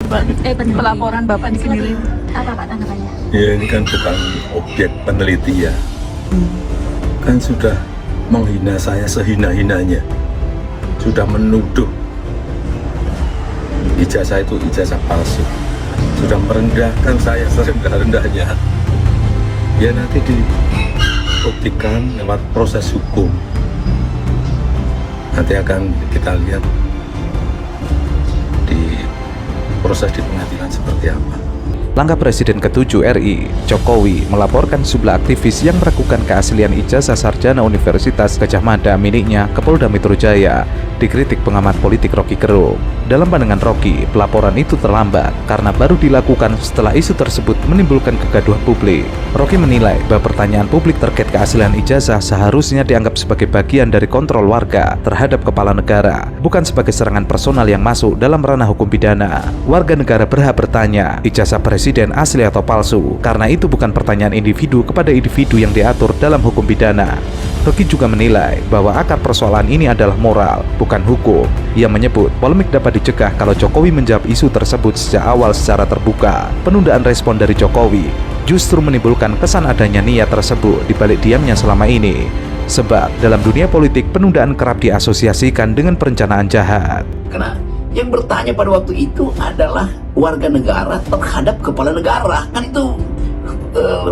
Pak? Pelaporan Bapak di sini. Apa Pak tanggapannya? Ya ini kan bukan objek penelitian. Kan sudah menghina saya sehina-hinanya. Sudah menuduh ijazah itu ijazah palsu. Sudah merendahkan saya serendah-rendahnya. Ya nanti dibuktikan lewat proses hukum. Nanti akan kita lihat di proses di pengadilan seperti apa. Langkah Presiden ke-7 RI, Jokowi, melaporkan sejumlah aktivis yang meragukan keaslian ijazah sarjana Universitas Gadjah Mada miliknya ke Polda Metro Jaya, dikritik pengamat politik Rocky Gerung. Dalam pandangan Rocky, pelaporan itu terlambat karena baru dilakukan setelah isu tersebut menimbulkan kegaduhan publik. Rocky menilai bahwa pertanyaan publik terkait keaslian ijazah seharusnya dianggap sebagai bagian dari kontrol warga terhadap kepala negara, bukan sebagai serangan personal yang masuk dalam ranah hukum pidana. Warga negara berhak bertanya, ijazah presiden asli atau palsu, karena itu bukan pertanyaan individu kepada individu yang diatur dalam hukum pidana. Rocky juga menilai bahwa akar persoalan ini adalah moral, bukan hukum. Ia menyebut polemik dapat dicegah kalau Jokowi menjawab isu tersebut sejak awal secara terbuka. Penundaan respon dari Jokowi justru menimbulkan kesan adanya niat tersebut di balik diamnya selama ini. Sebab dalam dunia politik penundaan kerap diasosiasikan dengan perencanaan jahat. Karena yang bertanya pada waktu itu adalah warga negara terhadap kepala negara, kan itu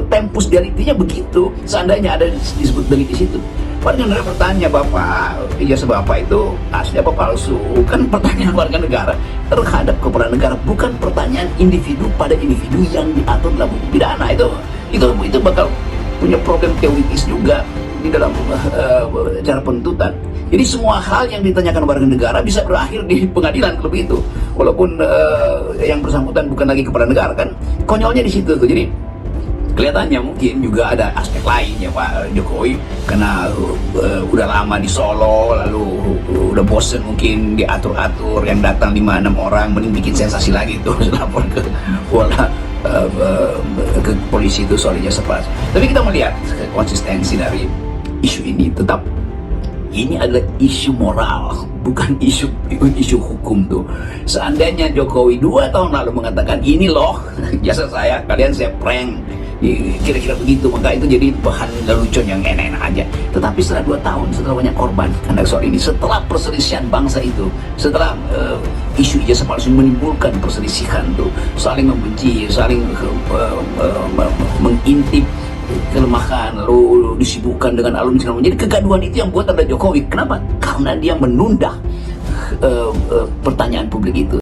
tempus deliktinya begitu. Seandainya ada disebut delik di situ, warga negara bertanya, Bapak, ijazah Bapak itu asli apa palsu? Kan pertanyaan warga negara terhadap kepala negara, bukan pertanyaan individu pada individu yang diatur dalam hukum pidana. Itu bakal punya problem teoritis juga di dalam cara penuntutan. Jadi semua hal yang ditanyakan warga negara bisa berakhir di pengadilan kalau begitu. Walaupun yang bersangkutan bukan lagi kepala negara, kan konyolnya di situ tuh. Jadi kelihatannya mungkin juga ada aspek lain ya Pak Jokowi, karena udah lama di Solo, lalu udah bosen mungkin diatur-atur, yang datang 5-6 orang, mending bikin sensasi lagi tuh lapor ke ke polisi itu soal ijazah palsu. Tapi kita melihat konsistensi dari isu ini, tetap ini adalah isu moral, bukan isu hukum tuh. Seandainya Jokowi 2 tahun lalu mengatakan ini loh jasa saya, kalian saya prank, kira-kira begitu, maka itu jadi bahan lelucon yang enak-enak aja. Tetapi setelah 2 tahun, setelah banyak korban karena soal ini, setelah perselisihan bangsa itu, setelah isu ijazah palsu menimbulkan perselisihan tuh, saling membenci, saling mengintip kelemahan, lalu disibukkan dengan alumni segala macam. Jadi kegaduhan itu yang buat ada Jokowi. Kenapa? Karena dia menunda pertanyaan publik itu.